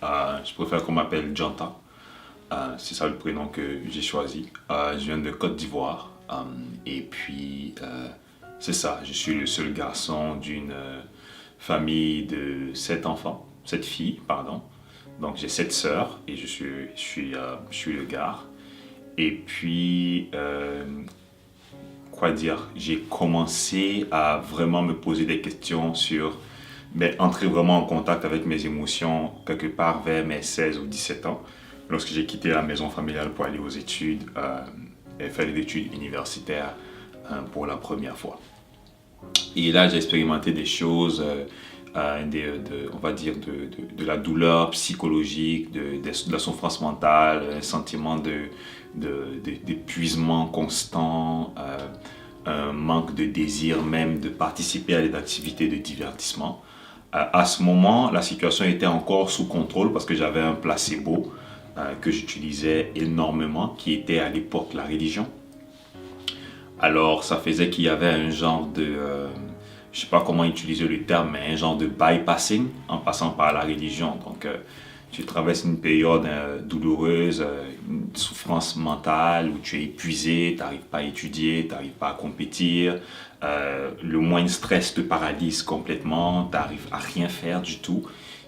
Je préfère qu'on m'appelle Janta. C'est ça le prénom que j'ai choisi. Je viens de Côte d'Ivoire. Et puis, c'est ça, je suis le seul garçon d'une famille de 7 filles, pardon. Donc j'ai 7 sœurs et je suis le gars. Et puis, quoi dire, j'ai commencé à vraiment me poser des questions sur, entrer vraiment en contact avec mes émotions quelque part vers mes 16 ou 17 ans, lorsque j'ai quitté la maison familiale pour aller aux études et faire des études universitaires pour la première fois. Et là, j'ai expérimenté des choses, on va dire, de la douleur psychologique, de la souffrance mentale, un sentiment d'épuisement constant, un manque de désir même de participer à des activités de divertissement. À ce moment, la situation était encore sous contrôle parce que j'avais un placebo que j'utilisais énormément, qui était à l'époque la religion. Alors, ça faisait qu'il y avait un genre je ne sais pas comment utiliser le terme, mais un genre de bypassing en passant par la religion. Donc, tu traverses une période douloureuse, une souffrance mentale où tu es épuisé, tu n'arrives pas à étudier, tu n'arrives pas à compétir, le moindre stress te paralyse complètement, tu n'arrives à rien faire du tout.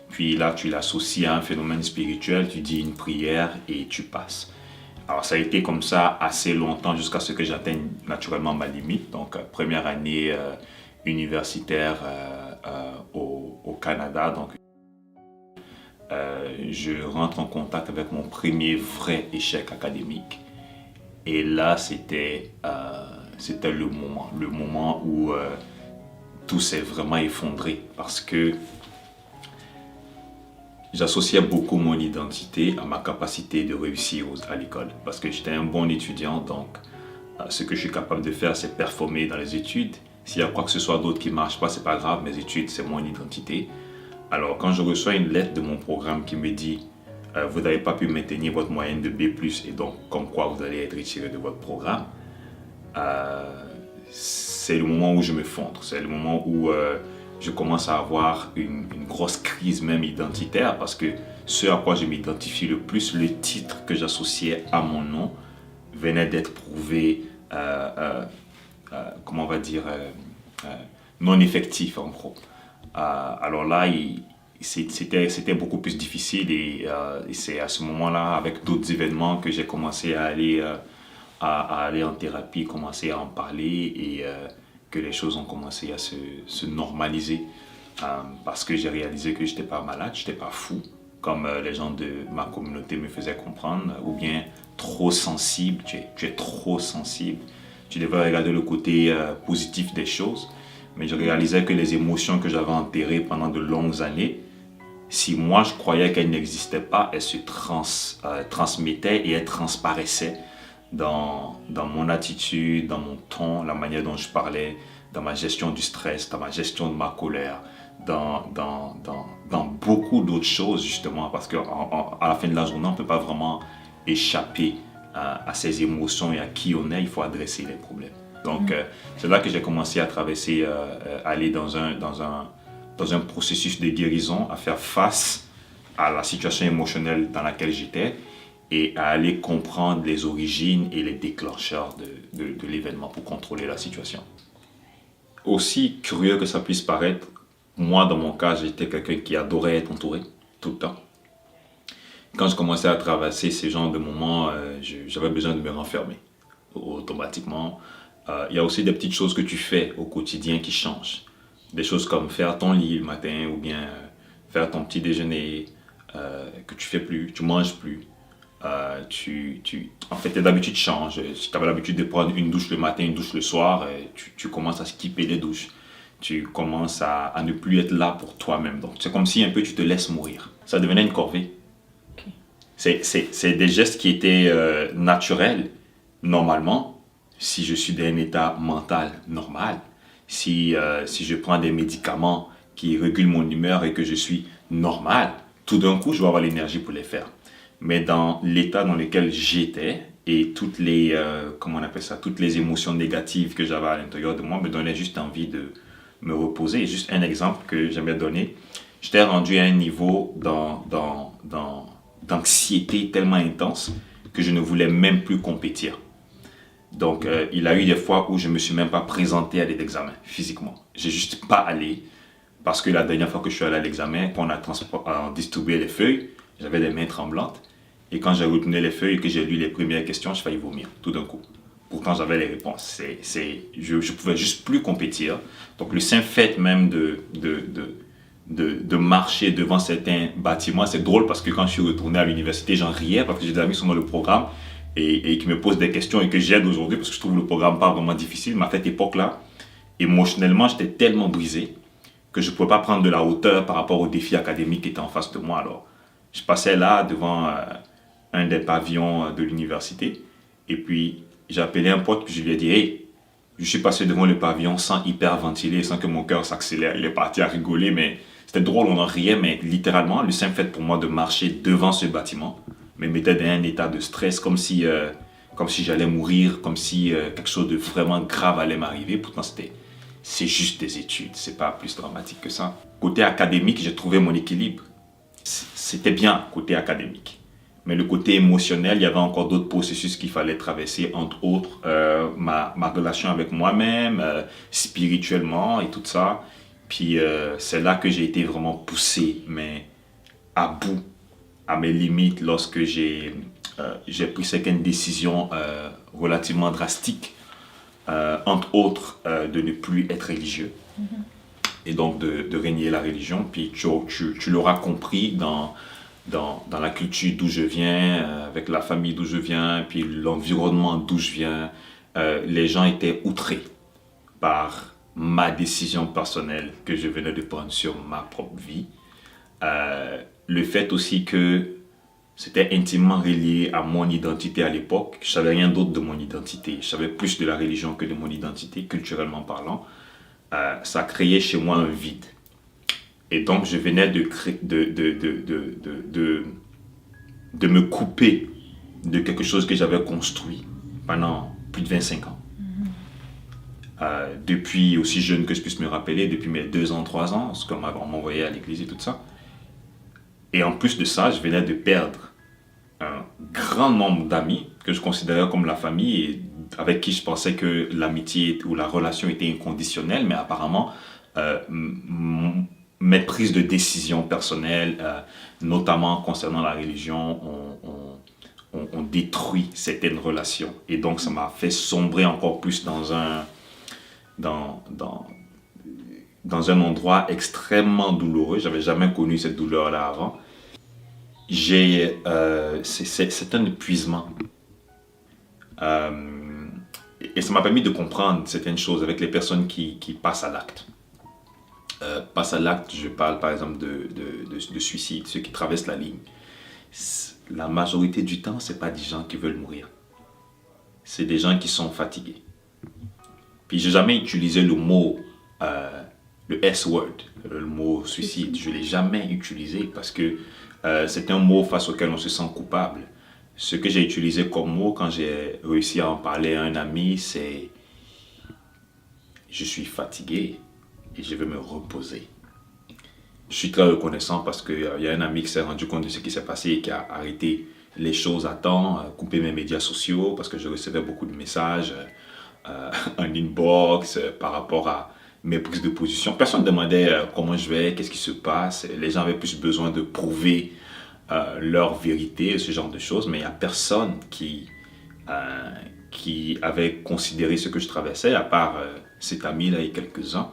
Puis là, tu l'associes à un phénomène spirituel, tu dis une prière et tu passes. Alors ça a été comme ça assez longtemps jusqu'à ce que j'atteigne naturellement ma limite. Donc première année universitaire au Canada. Donc je rentre en contact avec mon premier vrai échec académique. Et là c'était le moment où tout s'est vraiment effondré parce que j'associais beaucoup mon identité à ma capacité de réussir à l'école parce que j'étais un bon étudiant, donc ce que je suis capable de faire, c'est performer dans les études. S'il y a quoi que ce soit d'autre qui ne marche pas, c'est pas grave, mes études, c'est mon identité. Alors, quand je reçois une lettre de mon programme qui me dit vous n'avez pas pu maintenir votre moyenne de B+, et donc comme quoi vous allez être retiré de votre programme, c'est le moment où je me fondre. C'est le moment où je commence à avoir une grosse crise même identitaire parce que ce à quoi je m'identifie le plus, le titre que j'associais à mon nom, venait d'être prouvé, comment on va dire, non effectif en gros. Alors là, c'était beaucoup plus difficile et c'est à ce moment-là, avec d'autres événements, que j'ai commencé à aller en thérapie, commencer à en parler et que les choses ont commencé à se normaliser parce que j'ai réalisé que je n'étais pas malade, je n'étais pas fou, comme les gens de ma communauté me faisaient comprendre, ou bien trop sensible, tu es trop sensible, tu devrais regarder le côté positif des choses. Mais je réalisais que les émotions que j'avais enterrées pendant de longues années, si moi je croyais qu'elles n'existaient pas, elles se transmettaient et elles transparaissaient dans mon attitude, dans mon ton, la manière dont je parlais, dans ma gestion du stress, dans ma gestion de ma colère, dans beaucoup d'autres choses justement, parce qu'à la fin de la journée, on ne peut pas vraiment échapper à ses émotions et à qui on est, il faut adresser les problèmes. Donc c'est là que j'ai commencé à traverser, aller dans un processus de guérison, à faire face à la situation émotionnelle dans laquelle j'étais et à aller comprendre les origines et les déclencheurs de l'événement pour contrôler la situation. Aussi curieux que ça puisse paraître, moi dans mon cas, j'étais quelqu'un qui adorait être entouré tout le temps. Quand je commençais à traverser ces genres de moments, j'avais besoin de me renfermer automatiquement. Il y a aussi des petites choses que tu fais au quotidien qui changent. Des choses comme faire ton lit le matin ou bien faire ton petit déjeuner que tu fais plus, tu manges plus. En fait, tes habitudes changent. Si tu avais l'habitude de prendre une douche le matin, une douche le soir, tu commences à skipper les douches. Tu commences à ne plus être là pour toi-même. Donc, c'est comme si un peu tu te laisses mourir. Ça devenait une corvée. Okay. C'est des gestes qui étaient naturels, normalement, si je suis dans un état mental normal. Si je prends des médicaments qui régulent mon humeur et que je suis normal, tout d'un coup, je vais avoir l'énergie pour les faire. Mais dans l'état dans lequel j'étais et toutes les émotions négatives que j'avais à l'intérieur de moi me donnaient juste envie de me reposer. Et juste un exemple que j'aimerais donner, j'étais rendu à un niveau d'anxiété tellement intense que je ne voulais même plus compétir. Donc, il a eu des fois où je ne me suis même pas présenté à des examens physiquement. J'ai juste pas allé parce que la dernière fois que je suis allé à l'examen, quand on a distribué les feuilles, j'avais les mains tremblantes. Et quand j'ai retenu les feuilles et que j'ai lu les premières questions, j'ai failli vomir tout d'un coup. Pourtant, j'avais les réponses. Je ne pouvais juste plus compétir. Donc, le simple fait même de marcher devant certains bâtiments, c'est drôle parce que quand je suis retourné à l'université, j'en riais parce que j'ai des amis qui sont dans le programme et qui me posent des questions et que j'aide aujourd'hui parce que je trouve le programme pas vraiment difficile. Mais à cette époque-là, émotionnellement, j'étais tellement brisé que je ne pouvais pas prendre de la hauteur par rapport aux défis académiques qui étaient en face de moi. Alors, je passais là devant un des pavillons de l'université et puis j'ai appelé un pote que je lui ai dit « Hey, je suis passé devant le pavillon sans hyperventiler, sans que mon cœur s'accélère. » Il est parti à rigoler, mais c'était drôle, on en riait, mais littéralement, le simple fait pour moi de marcher devant ce bâtiment me mettait dans un état de stress, comme si j'allais mourir, comme si quelque chose de vraiment grave allait m'arriver. Pourtant, c'est juste des études, c'est pas plus dramatique que ça. Côté académique, j'ai trouvé mon équilibre. C'était bien côté académique. Mais le côté émotionnel, il y avait encore d'autres processus qu'il fallait traverser, entre autres ma relation avec moi-même, spirituellement et tout ça. Puis c'est là que j'ai été vraiment poussé, mais à bout, à mes limites, lorsque j'ai pris certaines décisions relativement drastiques, entre autres de ne plus être religieux. Et donc de régner la religion. Puis tu l'auras compris dans la culture d'où je viens, avec la famille d'où je viens, puis l'environnement d'où je viens, les gens étaient outrés par ma décision personnelle que je venais de prendre sur ma propre vie. Le fait aussi que c'était intimement relié à mon identité à l'époque. Je ne savais rien d'autre de mon identité. Je savais plus de la religion que de mon identité, culturellement parlant. Ça créait chez moi un vide. Et donc, je venais de me couper de quelque chose que j'avais construit pendant plus de 25 ans. Depuis aussi jeune que je puisse me rappeler, depuis mes 2 ans, 3 ans, parce qu'on m'envoyait à l'église et tout ça. Et en plus de ça, je venais de perdre un grand nombre d'amis que je considérais comme la famille et avec qui je pensais que l'amitié ou la relation était inconditionnelle, mais apparemment, mes prises de décision personnelles, notamment concernant la religion, ont détruit certaines relations. Et donc, ça m'a fait sombrer encore plus dans un endroit extrêmement douloureux. Je n'avais jamais connu cette douleur-là avant. C'est un épuisement. Et ça m'a permis de comprendre certaines choses avec les personnes qui passent à l'acte. Passent à l'acte, je parle par exemple de suicide, ceux qui traversent la ligne. La majorité du temps, ce n'est pas des gens qui veulent mourir. C'est des gens qui sont fatigués. Puis je n'ai jamais utilisé le mot, le S-word, le mot suicide. Je ne l'ai jamais utilisé parce que c'est un mot face auquel on se sent coupable. Ce que j'ai utilisé comme mot quand j'ai réussi à en parler à un ami, c'est « je suis fatigué et je veux me reposer ». Je suis très reconnaissant parce qu'il y a un ami qui s'est rendu compte de ce qui s'est passé et qui a arrêté les choses à temps, coupé mes médias sociaux parce que je recevais beaucoup de messages en inbox par rapport à mes prises de position. Personne ne demandait comment je vais, qu'est-ce qui se passe. Les gens avaient plus besoin de prouver leur vérité, ce genre de choses, mais il n'y a personne qui avait considéré ce que je traversais, à part cet ami-là il y a quelques ans.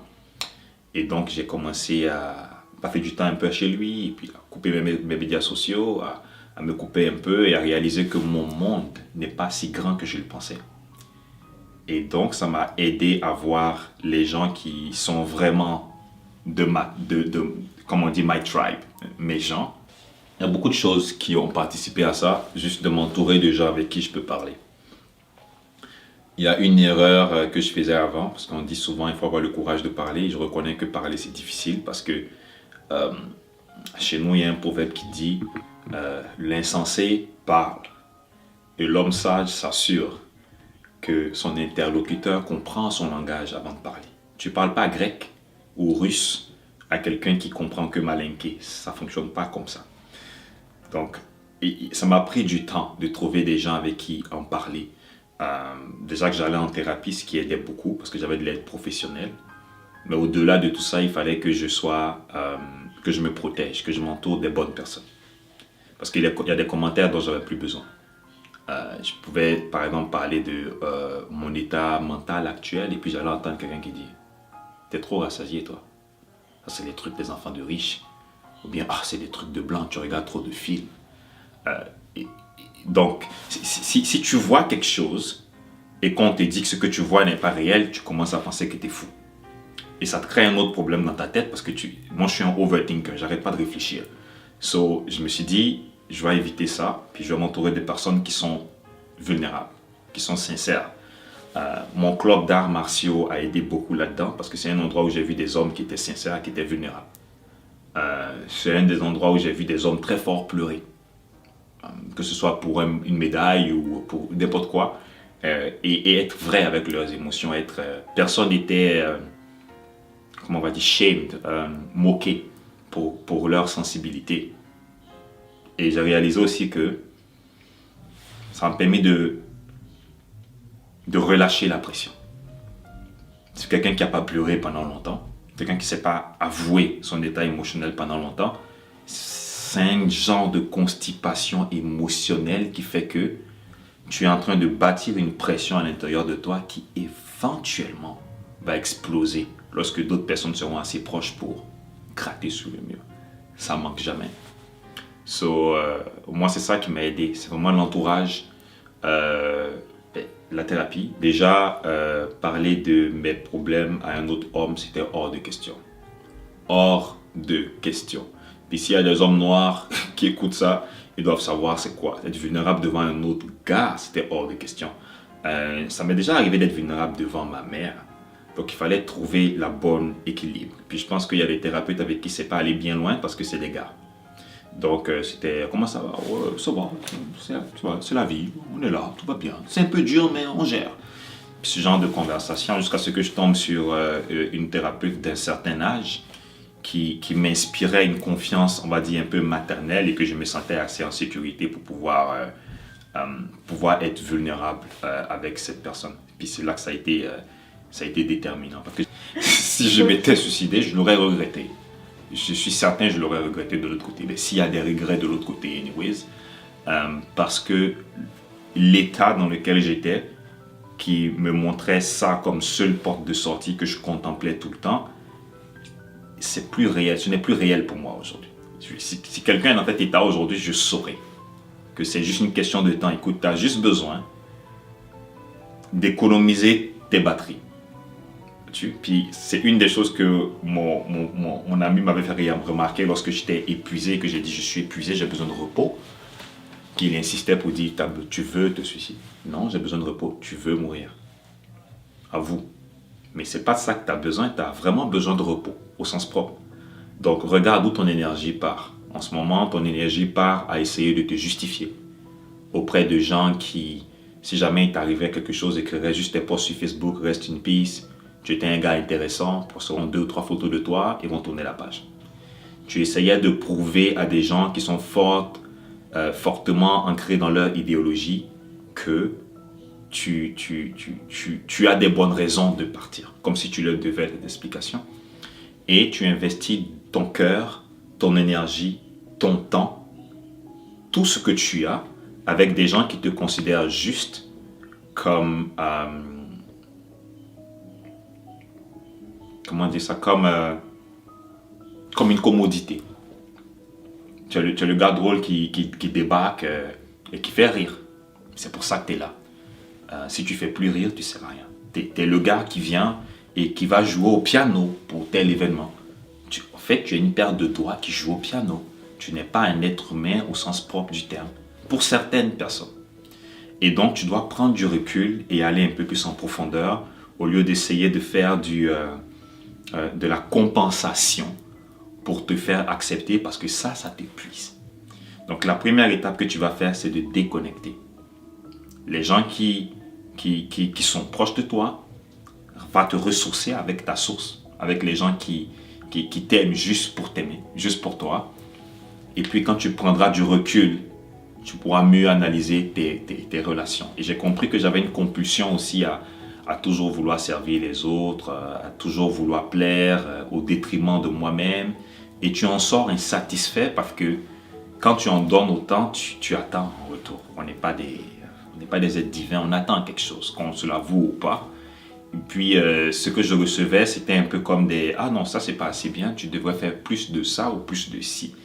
Et donc j'ai commencé à passer du temps un peu chez lui, et puis à couper mes médias sociaux, à me couper un peu et à réaliser que mon monde n'est pas si grand que je le pensais. Et donc ça m'a aidé à voir les gens qui sont vraiment comme on dit, my tribe, mes gens. Il y a beaucoup de choses qui ont participé à ça, juste de m'entourer de gens avec qui je peux parler. Il y a une erreur que je faisais avant, parce qu'on dit souvent il faut avoir le courage de parler. Je reconnais que parler c'est difficile parce que chez nous il y a un proverbe qui dit l'insensé parle et l'homme sage s'assure que son interlocuteur comprend son langage avant de parler. Tu ne parles pas grec ou russe à quelqu'un qui comprend que malinquer. Ça ne fonctionne pas comme ça. Donc, ça m'a pris du temps de trouver des gens avec qui en parler. Déjà que j'allais en thérapie, ce qui aidait beaucoup parce que j'avais de l'aide professionnelle. Mais au-delà de tout ça, il fallait que que je me protège, que je m'entoure des bonnes personnes. Parce qu'il y a des commentaires dont j'avais plus besoin. Je pouvais par exemple parler de mon état mental actuel et puis j'allais entendre quelqu'un qui dit t'es trop rassasié toi, ça c'est les trucs des enfants de riches, ou bien ah c'est des trucs de blancs, tu regardes trop de films. Donc si tu vois quelque chose et qu'on te dit que ce que tu vois n'est pas réel, tu commences à penser que t'es fou et ça te crée un autre problème dans ta tête parce que moi je suis un overthinker, j'arrête pas de réfléchir. So je me suis dit je vais éviter ça, puis je vais m'entourer de personnes qui sont vulnérables, qui sont sincères. Mon club d'arts martiaux a aidé beaucoup là-dedans, parce que c'est un endroit où j'ai vu des hommes qui étaient sincères, qui étaient vulnérables. C'est un des endroits où j'ai vu des hommes très forts pleurer, que ce soit pour une médaille ou pour n'importe quoi, et être vrai avec leurs émotions. Personne n'était, comment on va dire, shamed, moqué pour leur sensibilité. Et j'ai réalisé aussi que ça m'a permis de relâcher la pression. C'est quelqu'un qui n'a pas pleuré pendant longtemps, quelqu'un qui ne s'est pas avoué son état émotionnel pendant longtemps. C'est un genre de constipation émotionnelle qui fait que tu es en train de bâtir une pression à l'intérieur de toi qui éventuellement va exploser lorsque d'autres personnes seront assez proches pour gratter sous le mur. Ça ne manque jamais. Moi, c'est ça qui m'a aidé. C'est vraiment l'entourage, la thérapie. Déjà, parler de mes problèmes à un autre homme, c'était hors de question. Hors de question. Puis s'il y a des hommes noirs qui écoutent ça, ils doivent savoir c'est quoi. Être vulnérable devant un autre gars, c'était hors de question. Ça m'est déjà arrivé d'être vulnérable devant ma mère. Donc il fallait trouver la bonne équilibre. Puis je pense qu'il y a des thérapeutes avec qui c'est pas aller bien loin parce que c'est des gars. Donc c'était, comment ça va? Ouais, ça va, c'est la vie, on est là, tout va bien. C'est un peu dur, mais on gère. Puis ce genre de conversation, jusqu'à ce que je tombe sur une thérapeute d'un certain âge qui m'inspirait une confiance, on va dire, un peu maternelle et que je me sentais assez en sécurité pour pouvoir être vulnérable avec cette personne. Puis c'est là que ça a été déterminant. Parce que si je m'étais suicidé, je l'aurais regretté. Je suis certain que je l'aurais regretté de l'autre côté. Mais s'il y a des regrets de l'autre côté, anyways, parce que l'état dans lequel j'étais, qui me montrait ça comme seule porte de sortie que je contemplais tout le temps, c'est plus réel. Ce n'est plus réel pour moi aujourd'hui. Si quelqu'un est dans cet état aujourd'hui, je saurais que c'est juste une question de temps. Écoute, tu as juste besoin d'économiser tes batteries. Puis c'est une des choses que mon ami m'avait fait remarquer lorsque j'étais épuisé, que j'ai dit je suis épuisé, j'ai besoin de repos, qu'il insistait pour dire tu veux te suicider. Non, j'ai besoin de repos, tu veux mourir. Avoue. Mais c'est pas ça que tu as besoin, tu as vraiment besoin de repos, au sens propre. Donc regarde où ton énergie part. En ce moment, ton énergie part à essayer de te justifier auprès de gens qui, si jamais il t'arrivait quelque chose, écriraient juste tes posts sur Facebook, rest in peace. Tu étais un gars intéressant, posteront 2 ou 3 photos de toi et vont tourner la page. Tu essayais de prouver à des gens qui sont fortement ancrés dans leur idéologie que tu as des bonnes raisons de partir, comme si tu leur devais des explications. Et tu investis ton cœur, ton énergie, ton temps, tout ce que tu as avec des gens qui te considèrent juste comme... comment dire ça, comme une commodité. Tu as le gars drôle qui débarque et qui fait rire. C'est pour ça que tu es là. Si tu fais plus rire, tu ne sers à rien. Tu es le gars qui vient et qui va jouer au piano pour tel événement. En fait, tu es une paire de doigts qui joue au piano. Tu n'es pas un être humain au sens propre du terme, pour certaines personnes. Et donc, tu dois prendre du recul et aller un peu plus en profondeur au lieu d'essayer de faire de la compensation pour te faire accepter parce que ça t'épuise. Donc la première étape que tu vas faire, c'est de déconnecter. Les gens qui sont proches de toi vont te ressourcer avec ta source, avec les gens qui qui t'aiment juste pour t'aimer, juste pour toi. Et puis quand tu prendras du recul, tu pourras mieux analyser tes relations. Et j'ai compris que j'avais une compulsion aussi à toujours vouloir servir les autres, à toujours vouloir plaire au détriment de moi-même. Et tu en sors insatisfait parce que quand tu en donnes autant, tu attends en retour. On n'est pas des êtres divins, on attend quelque chose, qu'on se l'avoue ou pas. Et puis ce que je recevais, c'était un peu comme des « Ah non, ça c'est pas assez bien, tu devrais faire plus de ça ou plus de ci ».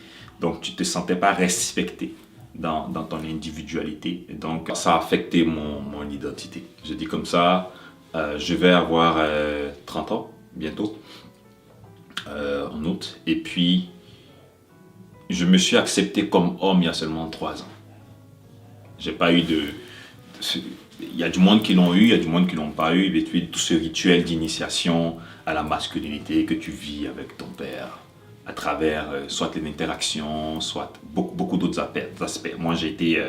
Donc tu ne te sentais pas respecté dans ton individualité. Et donc ça a affecté mon identité. Je dis comme ça, je vais avoir 30 ans bientôt, en août. Et puis je me suis accepté comme homme il y a seulement 3 ans. J'ai pas eu il y a du monde qui l'ont eu, il y a du monde qui l'ont pas eu. Et puis tout ce rituel d'initiation à la masculinité que tu vis avec ton père, à travers soit les interactions, soit beaucoup d'autres aspects. Moi, j'ai été,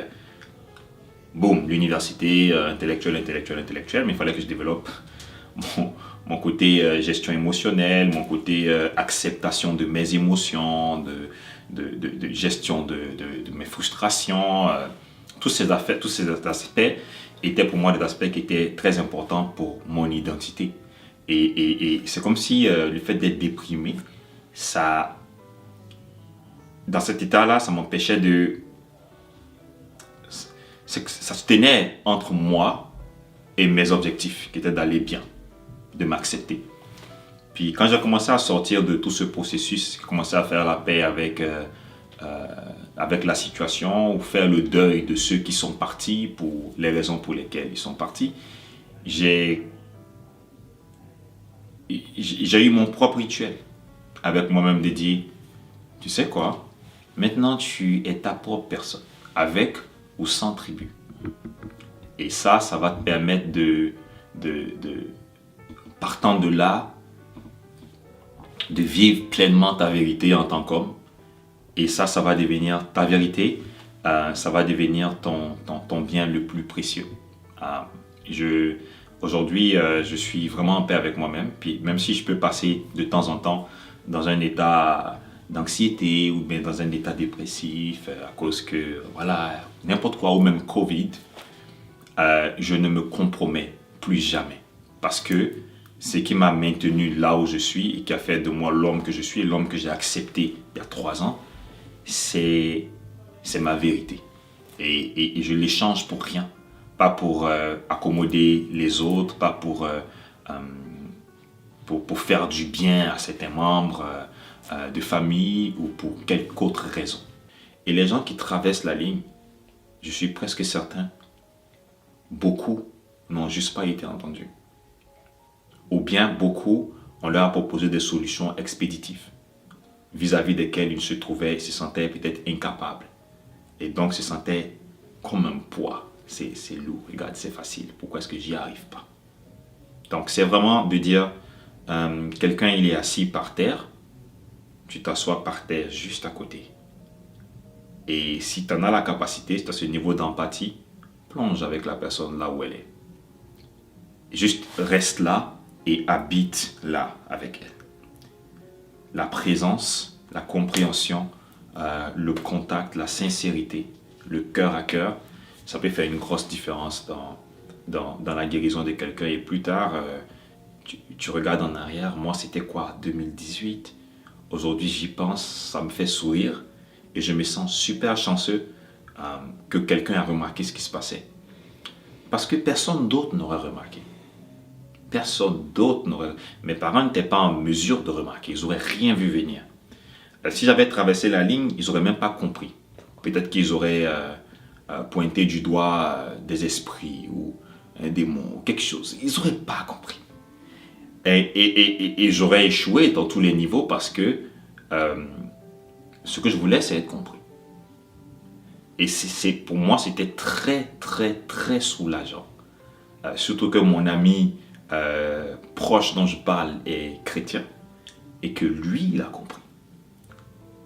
boum, l'université, intellectuel, mais il fallait que je développe mon côté gestion émotionnelle, mon côté acceptation de mes émotions, de gestion de mes frustrations. Tous ces aspects étaient pour moi des aspects qui étaient très importants pour mon identité. Et c'est comme si le fait d'être déprimé, ça, dans cet état-là, ça m'empêchait ça se tenait entre moi et mes objectifs, qui étaient d'aller bien, de m'accepter. Puis quand j'ai commencé à sortir de tout ce processus, j'ai commencé à faire la paix avec la situation, ou faire le deuil de ceux qui sont partis pour les raisons pour lesquelles ils sont partis, j'ai eu mon propre rituel avec moi-même de dire, tu sais quoi, maintenant tu es ta propre personne, avec ou sans tribu. Et ça va te permettre partant de là, de vivre pleinement ta vérité en tant qu'homme. Et ça va devenir ta vérité, ça va devenir ton bien le plus précieux. Aujourd'hui, je suis vraiment en paix avec moi-même. Puis même si je peux passer de temps en temps dans un état d'anxiété ou bien dans un état dépressif à cause que, voilà, n'importe quoi, ou même Covid, je ne me compromets plus jamais. Parce que ce qui m'a maintenu là où je suis et qui a fait de moi l'homme que je suis, l'homme que j'ai accepté il y a 3 ans, c'est ma vérité. Et je l'échange pour rien. Pas pour accommoder les autres, pas pour faire du bien à certains membres de famille ou pour quelque autre raison. Et les gens qui traversent la ligne, je suis presque certain, beaucoup n'ont juste pas été entendus. Ou bien beaucoup, on leur a proposé des solutions expéditives vis-à-vis desquelles ils se trouvaient, se sentaient peut-être incapables. Et donc se sentaient comme un poids. C'est lourd, regarde, c'est facile. Pourquoi est-ce que j'y arrive pas? Donc c'est vraiment de dire, quelqu'un il est assis par terre, tu t'assois par terre juste à côté. Et si tu en as la capacité, si tu as ce niveau d'empathie, plonge avec la personne là où elle est. Juste reste là et habite là avec elle. La présence, la compréhension, le contact, la sincérité, le cœur à cœur, ça peut faire une grosse différence dans la guérison de quelqu'un. Et plus tard, tu regardes en arrière, moi c'était quoi, 2018? Aujourd'hui j'y pense, ça me fait sourire et je me sens super chanceux que quelqu'un a remarqué ce qui se passait. Parce que personne d'autre n'aurait remarqué. Personne d'autre n'aurait... Mes parents n'étaient pas en mesure de remarquer, ils n'auraient rien vu venir. Si j'avais traversé la ligne, ils n'auraient même pas compris. Peut-être qu'ils auraient pointé du doigt des esprits ou un démon, quelque chose. Ils n'auraient pas compris. Et j'aurais échoué dans tous les niveaux parce que ce que je voulais, c'est être compris. Et pour moi, c'était très, très, très soulageant. Surtout que mon ami proche dont je parle est chrétien et que lui, il a compris.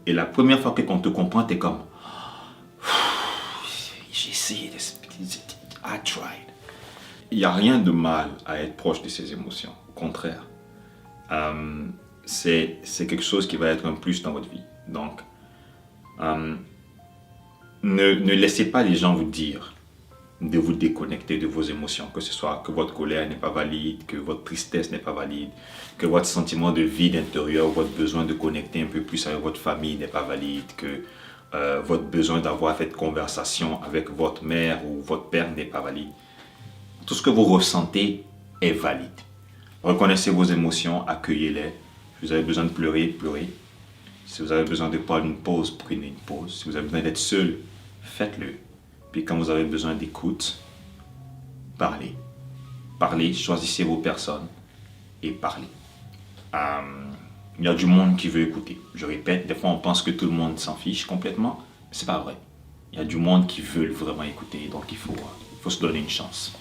Et la première fois qu'on te comprend, t'es comme j'ai essayé, I tried. Il n'y a rien de mal à être proche de ses émotions. Au contraire. c'est quelque chose qui va être un plus dans votre vie. Donc, ne laissez pas les gens vous dire de vous déconnecter de vos émotions, que ce soit que votre colère n'est pas valide, que votre tristesse n'est pas valide, que votre sentiment de vide intérieur, votre besoin de connecter un peu plus avec votre famille n'est pas valide, que votre besoin d'avoir cette conversation avec votre mère ou votre père n'est pas valide. Tout ce que vous ressentez est valide. Reconnaissez vos émotions, accueillez-les. Si vous avez besoin de pleurer, pleurez. Si vous avez besoin de prendre une pause, prenez une pause. Si vous avez besoin d'être seul, faites-le. Puis quand vous avez besoin d'écoute, parlez. Parlez, choisissez vos personnes et parlez. Il y a du monde qui veut écouter. Je répète, des fois on pense que tout le monde s'en fiche complètement. C'est pas vrai. Il y a du monde qui veut vraiment écouter, donc il faut se donner une chance.